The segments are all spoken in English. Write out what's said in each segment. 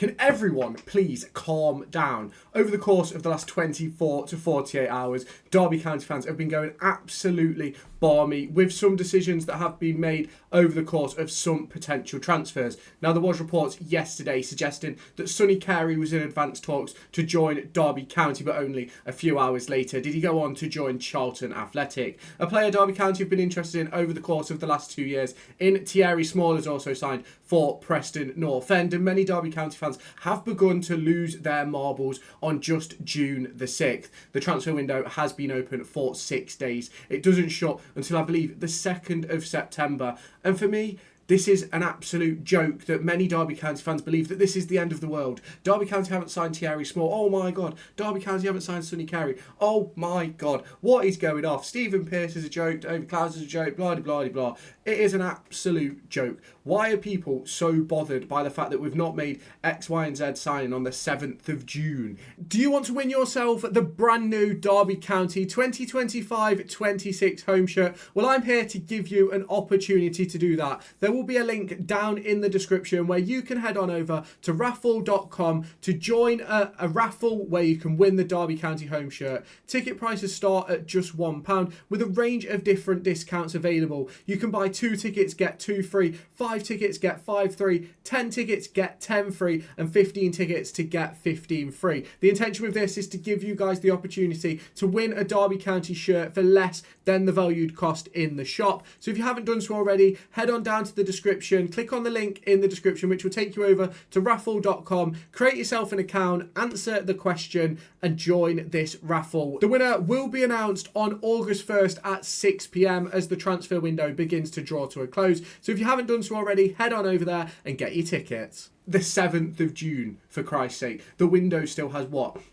Can everyone please calm down? Over the course of the last 24 to 48 hours, Derby County fans have been going absolutely balmy with some decisions that have been made over the course of some potential transfers. Now, there was reports yesterday suggesting that Sonny Carey was in advanced talks to join Derby County, but only a few hours later did he go on to join Charlton Athletic. A player Derby County have been interested in over the course of the last 2 years in Theirry has also signed for Preston North End, and many Derby County fans have begun to lose their marbles on just June the 6th. The transfer window has been open for 6 days. It doesn't shut until I believe the 2nd of September. And for me, this is an absolute joke that many Derby County fans believe that this is the end of the world. Derby County haven't signed Theirry Small. Oh my God. Derby County haven't signed Sonny Carey. Oh my God. What is going off? Stephen Pearce is a joke. David Clouds is a joke. Blah, blah, blah, blah. It is an absolute joke. Why are people so bothered by the fact that we've not made X, Y and Z signing on the 7th of June? Do you want to win yourself the brand new Derby County 2025-26 home shirt? Well, I'm here to give you an opportunity to do that. There will be a link down in the description where you can head on over to raffle.com to join a raffle where you can win the Derby County home shirt. Ticket prices start at just £1 with a range of different discounts available. You can buy 2 tickets, get 2 free, 5 tickets, get 5 free, 10 tickets, get 10 free, and 15 tickets to get 15 free. The intention with this is to give you guys the opportunity to win a Derby County shirt for less than the valued cost in the shop. So if you haven't done so already, head on down to the description, click on the link in the description, which will take you over to raffle.com, create yourself an account, answer the question, and join this raffle. The winner will be announced on August 1st at 6 p.m. as the transfer window begins to draw to a close. So if you haven't done so already, head on over there and get your tickets. The 7th of June, for Christ's sake. The window still has,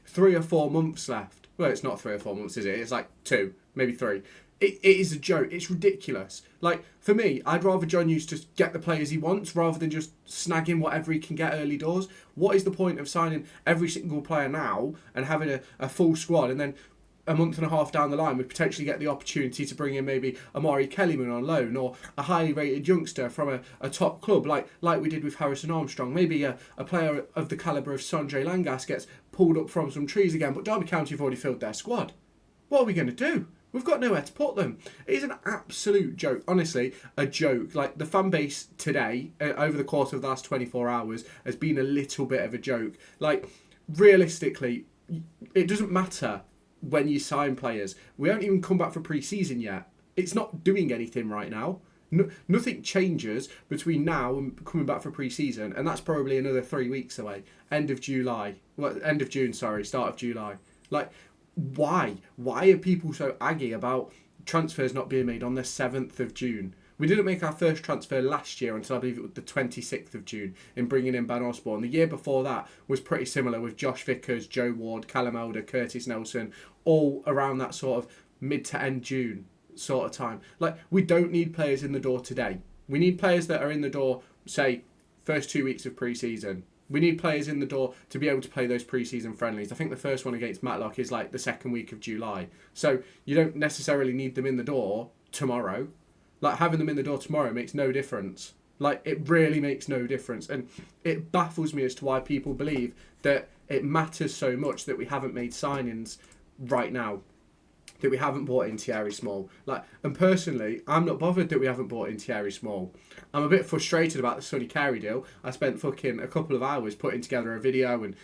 3 or 4 months left? Well, it's not 3 or 4 months, is it? It's like 2, maybe 3. It is a joke. It's ridiculous. Like, for me, I'd rather John Eustace get the players he wants rather than just snagging whatever he can get early doors. What is the point of signing every single player now and having a full squad, and then a month and a half down the line we potentially get the opportunity to bring in maybe Amari Kellyman on loan, or a highly rated youngster from a top club like we did with Harrison Armstrong. Maybe a player of the calibre of Sanjay Langas gets pulled up from some trees again, but Derby County have already filled their squad. What are we going to do? We've got nowhere to put them. It is an absolute joke. Honestly, a joke. Like, the fan base today, over the course of the last 24 hours, has been a little bit of a joke. Like, realistically, it doesn't matter when you sign players. We haven't even come back for pre-season yet. It's not doing anything right now. Nothing changes between now and coming back for pre-season, and that's probably another 3 weeks away. End of June, start of July. Like, why? Why are people so aggy about transfers not being made on the 7th of June? We didn't make our first transfer last year until I believe it was the 26th of June in bringing in Ben Osborne. The year before that was pretty similar with Josh Vickers, Joe Ward, Callum Elder, Curtis Nelson, all around that sort of mid to end June sort of time. Like, we don't need players in the door today. We need players that are in the door, say, first 2 weeks of pre-season. We need players in the door to be able to play those pre-season friendlies. I think the first one against Matlock is like the second week of July. So you don't necessarily need them in the door tomorrow. Like, having them in the door tomorrow makes no difference. Like, it really makes no difference. And it baffles me as to why people believe that it matters so much that we haven't made signings right now, that we haven't bought in Theirry Small. Like, and personally, I'm not bothered that we haven't bought in Theirry Small. I'm a bit frustrated about the Sonny Carey deal. I spent fucking a couple of hours putting together a video and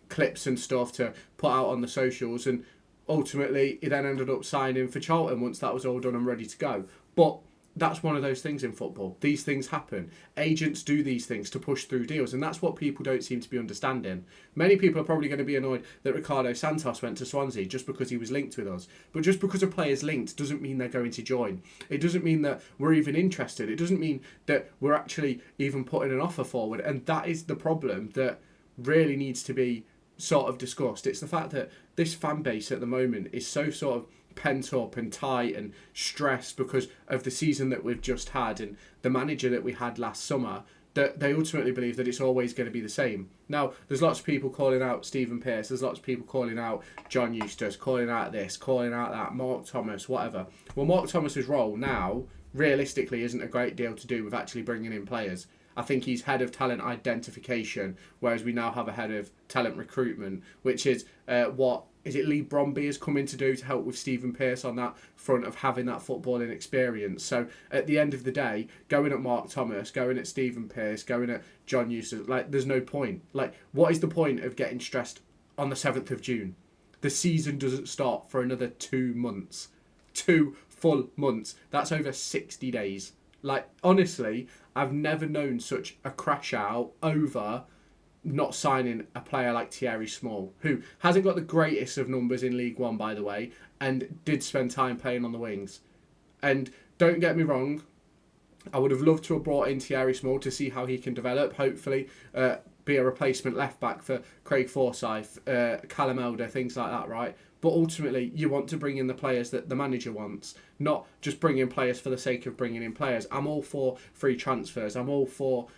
clips and stuff to put out on the socials, and ultimately he then ended up signing for Charlton once that was all done and ready to go. But that's one of those things in football. These things happen. Agents do these things to push through deals, and that's what people don't seem to be understanding. Many people are probably going to be annoyed that Ricardo Santos went to Swansea just because he was linked with us. But just because a player's linked doesn't mean they're going to join. It doesn't mean that we're even interested. It doesn't mean that we're actually even putting an offer forward. And that is the problem that really needs to be sort of discussed. It's the fact that this fan base at the moment is so sort of pent up and tight and stressed because of the season that we've just had and the manager that we had last summer, that they ultimately believe that it's always going to be the same. Now, there's lots of people calling out Stephen Pearce, there's lots of people calling out John Eustace, calling out this, calling out that, Mark Thomas, whatever. Well, Mark Thomas's role now, realistically, isn't a great deal to do with actually bringing in players. I think he's head of talent identification, whereas we now have a head of talent recruitment, which is what is it Lee Bromby has come in to do to help with Stephen Pearce on that front of having that footballing experience. So at the end of the day, going at Mark Thomas, going at Stephen Pearce, going at John Eustace, like there's no point. Like, what is the point of getting stressed on the 7th of June? The season doesn't start for another 2 months. 2 full months. That's over 60 days. Like, honestly, I've never known such a crash out over not signing a player like Theirry Small, who hasn't got the greatest of numbers in League One, by the way, and did spend time playing on the wings. And don't get me wrong, I would have loved to have brought in Theirry Small to see how he can develop, hopefully be a replacement left-back for Craig Forsyth, Callum Elder, things like that, right? But ultimately, you want to bring in the players that the manager wants, not just bring in players for the sake of bringing in players. I'm all for free transfers. I'm all for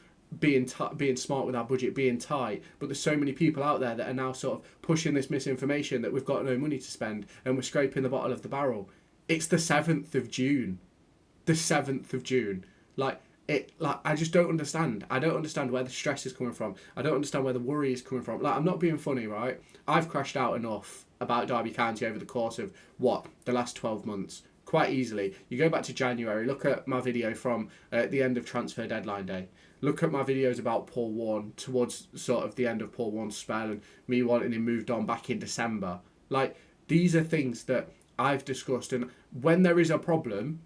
being smart with our budget, being tight, but there's so many people out there that are now sort of pushing this misinformation that we've got no money to spend and we're scraping the bottom of the barrel. It's the 7th of June. The 7th of June. Like, I just don't understand. I don't understand where the stress is coming from. I don't understand where the worry is coming from. Like, I'm not being funny, right? I've crashed out enough about Derby County over the course of, the last 12 months. Quite easily. You go back to January, look at my video from the end of transfer deadline day. Look at my videos about Paul Warne towards sort of the end of Paul Warne's spell and me wanting him moved on back in December. Like, these are things that I've discussed, and when there is a problem,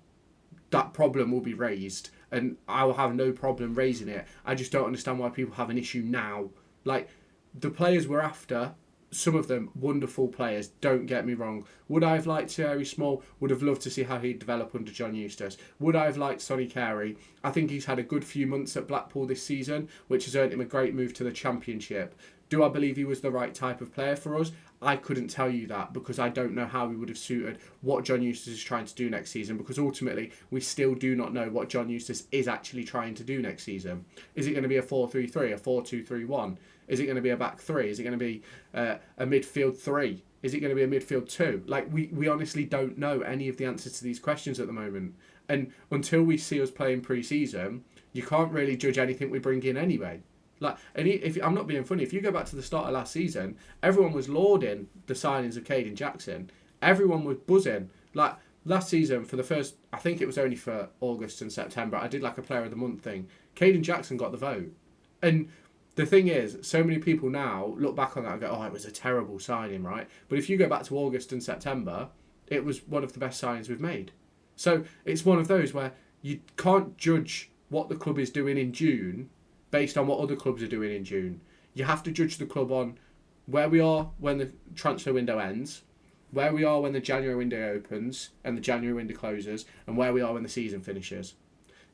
that problem will be raised, and I will have no problem raising it. I just don't understand why people have an issue now. Like, the players we're after, some of them wonderful players, don't get me wrong. Would I have liked Theirry Small? Would have loved to see how he'd develop under John Eustace. Would I have liked Sonny Carey? I think he's had a good few months at Blackpool this season, which has earned him a great move to the Championship. Do I believe he was the right type of player for us? I couldn't tell you that, because I don't know how he would have suited what John Eustace is trying to do next season, because ultimately we still do not know what John Eustace is actually trying to do next season. Is it going to be a 4-3-3, a 4-2-3-1? Is it going to be a back three? Is it going to be a midfield three? Is it going to be a midfield two? Like, we honestly don't know any of the answers to these questions at the moment. And until we see us playing pre-season, you can't really judge anything we bring in anyway. Like, and if I'm not being funny, if you go back to the start of last season, everyone was lauding the signings of Caden Jackson. Everyone was buzzing. Like, last season, for the first, I think it was only for August and September, I did like a player of the month thing. Caden Jackson got the vote. And the thing is, so many people now look back on that and go, oh, it was a terrible signing, right? But if you go back to August and September, it was one of the best signings we've made. So it's one of those where you can't judge what the club is doing in June based on what other clubs are doing in June. You have to judge the club on where we are when the transfer window ends, where we are when the January window opens and the January window closes, and where we are when the season finishes.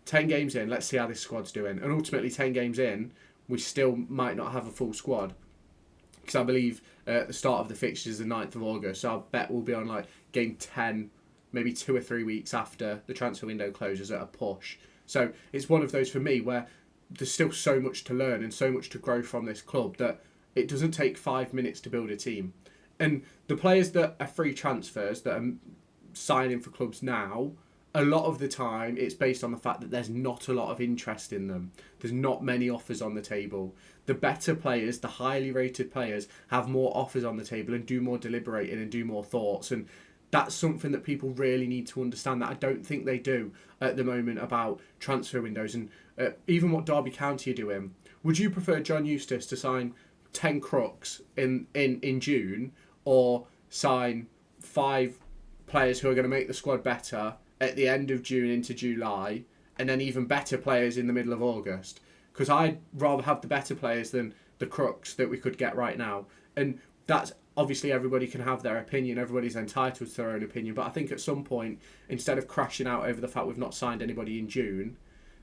10 games in, let's see how this squad's doing. And ultimately, 10 games in, we still might not have a full squad. Because I believe the start of the fixtures is the 9th of August, so I bet we'll be on like game 10, maybe 2 or 3 weeks after the transfer window closes at a push. So it's one of those for me where there's still so much to learn and so much to grow from this club that it doesn't take 5 minutes to build a team. And the players that are free transfers that are signing for clubs now, a lot of the time it's based on the fact that there's not a lot of interest in them. There's not many offers on the table. The better players, the highly rated players, have more offers on the table and do more deliberating and do more thoughts. And that's something that people really need to understand that I don't think they do at the moment about transfer windows and even what Derby County are doing. Would you prefer John Eustace to sign 10 crooks in June, or sign 5 players who are going to make the squad better at the end of June into July, and then even better players in the middle of August? Because I'd rather have the better players than the crooks that we could get right now. And that's obviously, everybody can have their opinion. Everybody's entitled to their own opinion. But I think at some point, instead of crashing out over the fact we've not signed anybody in June,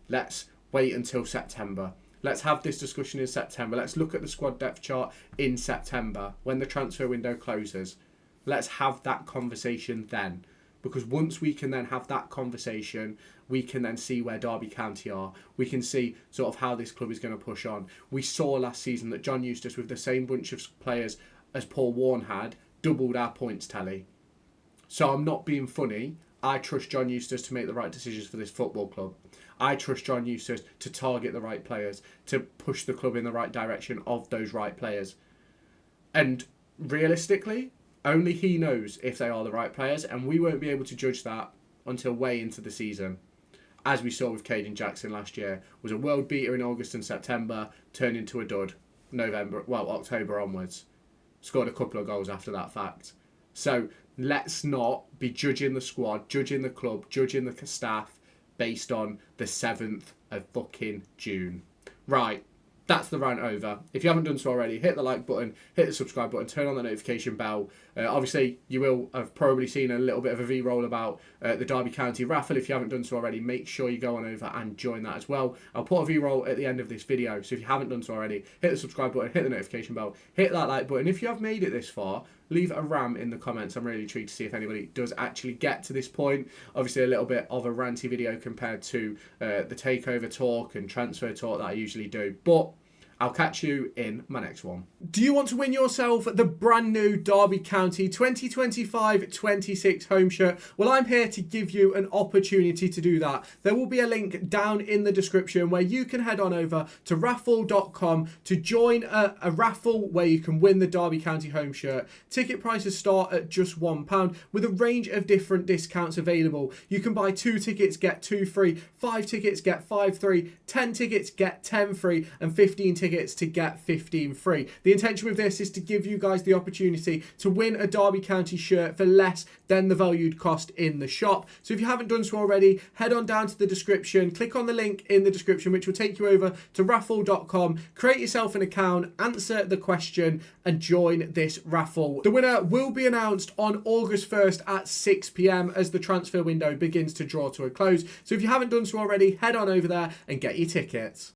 let's wait until September. Let's have this discussion in September. Let's look at the squad depth chart in September when the transfer window closes. Let's have that conversation then. Because once we can then have that conversation, we can then see where Derby County are. We can see sort of how this club is going to push on. We saw last season that John Eustace, with the same bunch of players as Paul Warne had, doubled our points tally. So I'm not being funny. I trust John Eustace to make the right decisions for this football club. I trust John Eustace to target the right players, to push the club in the right direction of those right players. And realistically, only he knows if they are the right players, and we won't be able to judge that until way into the season. As we saw with Caden Jackson last year, was a world beater in August and September, turned into a dud October onwards. Scored a couple of goals after that fact. So let's not be judging the squad, judging the club, judging the staff based on the 7th of fucking June. Right, that's the rant over. If you haven't done so already, hit the like button, hit the subscribe button, turn on the notification bell. Obviously, you will have probably seen a little bit of a V-roll about the Derby County raffle. If you haven't done so already, make sure you go on over and join that as well. I'll put a V-roll at the end of this video, so if you haven't done so already, hit the subscribe button, hit the notification bell, hit that like button. If you have made it this far, leave a ram in the comments. I'm really intrigued to see if anybody does actually get to this point. Obviously, a little bit of a ranty video compared to the takeover talk and transfer talk that I usually do, but I'll catch you in my next one. Do you want to win yourself the brand new Derby County 2025-26 home shirt? Well, I'm here to give you an opportunity to do that. There will be a link down in the description where you can head on over to raffle.com to join a raffle where you can win the Derby County home shirt. Ticket prices start at just £1 with a range of different discounts available. You can buy 2 tickets, get 2 free, 5 tickets, get 5 free, 10 tickets, get 10 free, and 15 tickets to get 15 free. The intention with this is to give you guys the opportunity to win a Derby County shirt for less than the valued cost in the shop. So if you haven't done so already, head on down to the description, click on the link in the description which will take you over to raffle.com, create yourself an account, answer the question and join this raffle. The winner will be announced on August 1st at 6 p.m. as the transfer window begins to draw to a close. So if you haven't done so already, head on over there and get your tickets.